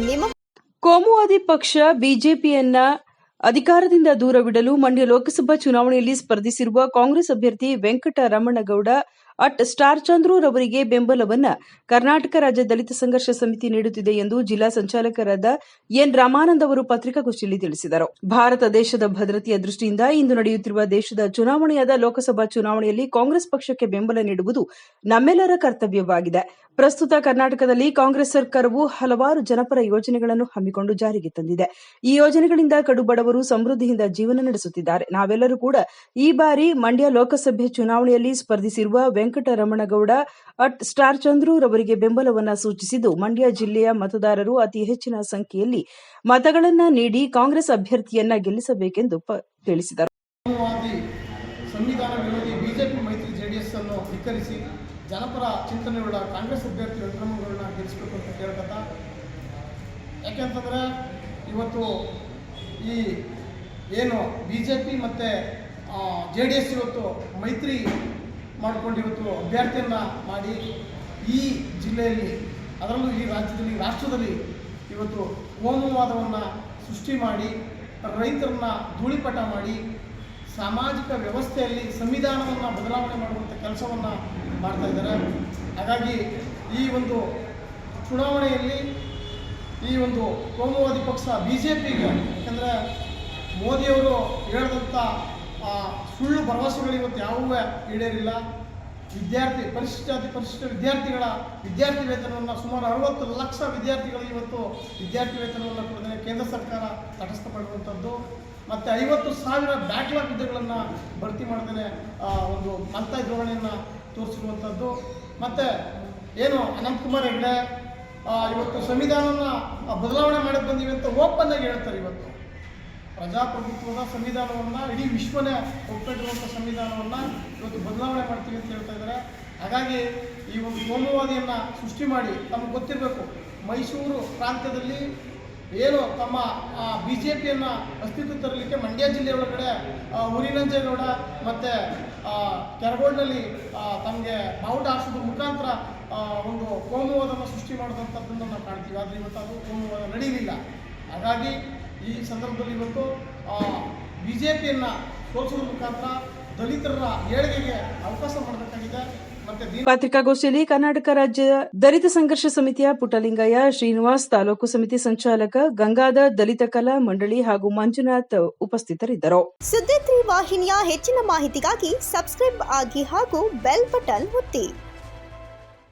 ನಿಮ್ಮ ಕೋಮುವಾದಿ ಪಕ್ಷ ಬಿಜೆಪಿಯನ್ನ ಅಧಿಕಾರದಿಂದ ದೂರವಿಡಲು ಮಂಡ್ಯ ಲೋಕಸಭಾ ಚುನಾವಣೆಯಲ್ಲಿ ಸ್ಪರ್ಧಿಸಿರುವ ಕಾಂಗ್ರೆಸ್ ಅಭ್ಯರ್ಥಿ ವೆಂಕಟರಮಣಗೌಡ ಸ್ಟಾರ್ ಚಂದ್ರು ರವರಿಗೆ ಬೆಂಬಲವನ್ನು ಕರ್ನಾಟಕ ರಾಜ್ಯ ದಲಿತ ಸಂಘರ್ಷ ಸಮಿತಿ ನೀಡುತ್ತಿದೆ ಎಂದು ಜಿಲ್ಲಾ ಸಂಚಾಲಕರಾದ ಎನ್ ರಾಮಾನಂದ್ ಅವರು ಪತ್ರಿಕಾಗೋಷ್ಠಿಯಲ್ಲಿ ತಿಳಿಸಿದರು. ಭಾರತ ದೇಶದ ಭದ್ರತೆಯ ದೃಷ್ಟಿಯಿಂದ ಇಂದು ನಡೆಯುತ್ತಿರುವ ದೇಶದ ಚುನಾವಣೆಯಾದ ಲೋಕಸಭಾ ಚುನಾವಣೆಯಲ್ಲಿ ಕಾಂಗ್ರೆಸ್ ಪಕ್ಷಕ್ಕೆ ಬೆಂಬಲ ನೀಡುವುದು ನಮ್ಮೆಲ್ಲರ ಕರ್ತವ್ಯವಾಗಿದೆ. ಪ್ರಸ್ತುತ ಕರ್ನಾಟಕದಲ್ಲಿ ಕಾಂಗ್ರೆಸ್ ಸರ್ಕಾರವು ಹಲವಾರು ಜನಪರ ಯೋಜನೆಗಳನ್ನು ಹಮ್ಮಿಕೊಂಡು ಜಾರಿಗೆ ತಂದಿದೆ. ಈ ಯೋಜನೆಗಳಿಂದ ಕಡುಬಡವರು ಸಮೃದ್ಧಿಯಿಂದ ಜೀವನ ನಡೆಸುತ್ತಿದ್ದಾರೆ. ನಾವೆಲ್ಲರೂ ಕೂಡ ಈ ಬಾರಿ ಮಂಡ್ಯ ಲೋಕಸಭೆ ಚುನಾವಣೆಯಲ್ಲಿ ಸ್ಪರ್ಧಿಸಿರುವ ವೆಂಕಟರಮಣಗೌಡ ಸ್ಟಾರ್ ಚಂದ್ರು ರವರಿಗೆ ಬೆಂಬಲವನ್ನು ಸೂಚಿಸಿದ್ದು, ಮಂಡ್ಯ ಜಿಲ್ಲೆಯ ಮತದಾರರು ಅತಿ ಹೆಚ್ಚಿನ ಸಂಖ್ಯೆಯಲ್ಲಿ ಮತಗಳನ್ನು ನೀಡಿ ಕಾಂಗ್ರೆಸ್ ಅಭ್ಯರ್ಥಿಯನ್ನ ಗೆಲ್ಲಿಸಬೇಕೆಂದು ತಿಳಿಸಿದರು. ಸಂವಿಧಾನ ವಿರೋಧಿ ಬಿಜೆಪಿ ಮೈತ್ರಿ ಜೆಡಿಎಸ್ ಅನ್ನು ಧಿಕ್ಕರಿಸಿ ಜನಪರ ಚಿಂತನೆಯುಳ್ಳ ಕಾಂಗ್ರೆಸ್ ಅಭ್ಯರ್ಥಿ ವೆಂಕಟರಮಣಗೌಡರನ್ನ ಗೆಲ್ಲಿಸಬೇಕು ಅಂತ ಕೇಳ್ಕೊತಾ, ಯಾಕೆಂತಂದರೆ ಇವತ್ತು ಈ ಏನು ಬಿಜೆಪಿ ಮತ್ತು ಜೆಡಿಎಸ್ ಇವತ್ತು ಮೈತ್ರಿ ಮಾಡಿಕೊಂಡು ಇವತ್ತು ಅಭ್ಯರ್ಥಿಯನ್ನು ಮಾಡಿ ಈ ಜಿಲ್ಲೆಯಲ್ಲಿ, ಅದರಲ್ಲೂ ಈ ರಾಜ್ಯದಲ್ಲಿ, ರಾಷ್ಟ್ರದಲ್ಲಿ ಇವತ್ತು ಕೋಮುವಾದವನ್ನು ಸೃಷ್ಟಿ ಮಾಡಿ ರೈತರನ್ನ ಧೂಳಿಪಟ ಮಾಡಿ ಸಾಮಾಜಿಕ ವ್ಯವಸ್ಥೆಯಲ್ಲಿ ಸಂವಿಧಾನವನ್ನು ಬದಲಾವಣೆ ಮಾಡುವಂಥ ಕೆಲಸವನ್ನು ಮಾಡ್ತಾ ಇದ್ದಾರೆ. ಹಾಗಾಗಿ ಈ ಒಂದು ಚುನಾವಣೆಯಲ್ಲಿ ಈ ಒಂದು ಕೋಮುವಾದಿ ಪಕ್ಷ ಬಿಜೆಪಿಗೆ, ಯಾಕಂದರೆ ಮೋದಿಯವರು ಹೇಳಿದಂಥ ಸುಳ್ಳು ಭರವಸೆಗಳು ಇವತ್ತು ಯಾವುವೂ ಈಡೇರಿಲ್ಲ. ಪರಿಶಿಷ್ಟ ವಿದ್ಯಾರ್ಥಿಗಳ ವಿದ್ಯಾರ್ಥಿ ವೇತನವನ್ನು ಸುಮಾರು 60 ಲಕ್ಷ ವಿದ್ಯಾರ್ಥಿಗಳಿಗೆ ಇವತ್ತು ವಿದ್ಯಾರ್ಥಿ ವೇತನವನ್ನು ಕೊಡದೇ ಕೇಂದ್ರ ಸರ್ಕಾರ ತಟಸ್ಥ ಮಾಡುವಂಥದ್ದು, ಮತ್ತು 50,000 ಬ್ಯಾಕ್ಲಾಗ್ ಹುದ್ದೆಗಳನ್ನು ಭರ್ತಿ ಮಾಡದೇ ಒಂದು ಮಂತ ಧೋರಣೆಯನ್ನು ತೋರಿಸಿರುವಂಥದ್ದು, ಮತ್ತು ಏನು ಅನಂತಕುಮಾರ್ ಹೆಗಡೆ ಇವತ್ತು ಸಂವಿಧಾನವನ್ನು ಬದಲಾವಣೆ ಮಾಡಿ ಬಂದಿವೆ ಅಂತ ಓಪನ್ ಆಗಿ ಹೇಳ್ತಾರೆ. ಇವತ್ತು ಪ್ರಜಾಪ್ರಭುತ್ವದ ಸಂವಿಧಾನವನ್ನು ಇಡೀ ವಿಶ್ವನೇ ಒಪ್ಪಿಟ್ಟಿರುವಂಥ ಸಂವಿಧಾನವನ್ನು ಇವತ್ತು ಬದಲಾವಣೆ ಮಾಡ್ತೀವಿ ಅಂತ ಹೇಳ್ತಾ ಇದ್ದಾರೆ. ಹಾಗಾಗಿ ಈ ಒಂದು ಕೋಮುವಾದಿಯನ್ನು ಸೃಷ್ಟಿ ಮಾಡಿ, ತಮಗೆ ಗೊತ್ತಿರಬೇಕು, ಮೈಸೂರು ಪ್ರಾಂತ್ಯದಲ್ಲಿ ಏನು ತಮ್ಮ ಬಿಜೆಪಿಯನ್ನು ಅಸ್ತಿತ್ವ ತರಲಿಕ್ಕೆ ಮಂಡ್ಯ ಜಿಲ್ಲೆ ಒಳಗಡೆ ಉರಿನಂಜೇಗೌಡ ಮತ್ತು ಕೆರಗೋಡಿನಲ್ಲಿ ತಮಗೆ ಬಾವುಟ ಹಾರಿಸೋದ್ರ ಮುಖಾಂತರ ಒಂದು ಕೋಮುವಾದವನ್ನು ಸೃಷ್ಟಿ ಮಾಡಿದಂಥದ್ದನ್ನು ನಾವು ಕಾಣ್ತೀವಿ. ಆದರೆ ಇವತ್ತು ಅದು ಕೋಮುವಾದ ನಡೆಯಲಿಲ್ಲ. ಹಾಗಾಗಿ ಈ ಸಂದರ್ಭದಲ್ಲಿ ಇವತ್ತು ಬಿಜೆಪಿಯನ್ನು ಸೋಲಿಸೋದ್ರ ಮುಖಾಂತರ ದಲಿತರ ಏಳಿಗೆಗೆ ಅವಕಾಶ ಮಾಡಬೇಕಾಗಿದೆ. ಪತ್ರಿಕಾಗೋಷ್ಠಿಯಲ್ಲಿ ಕರ್ನಾಟಕ ರಾಜ್ಯ ದಲಿತ ಸಂಘರ್ಷ ಸಮಿತಿಯ ಪುಟ್ಟಲಿಂಗಯ್ಯ, ಶ್ರೀನಿವಾಸ್, ತಾಲೂಕು ಸಮಿತಿ ಸಂಚಾಲಕ ಗಂಗಾಧರ್, ದಲಿತ ಕಲಾ ಮಂಡಳಿ ಹಾಗೂ ಮಂಜುನಾಥ್ ಉಪಸ್ಥಿತರಿದ್ದರು. ಸುದ್ದಿ 3 ವಾಹಿನಿಯ ಹೆಚ್ಚಿನ ಮಾಹಿತಿಗಾಗಿ ಸಬ್ಸ್ಕ್ರೈಬ್ ಆಗಿ ಹಾಗೂ ಬೆಲ್ ಬಟನ್ ಒತ್ತಿ.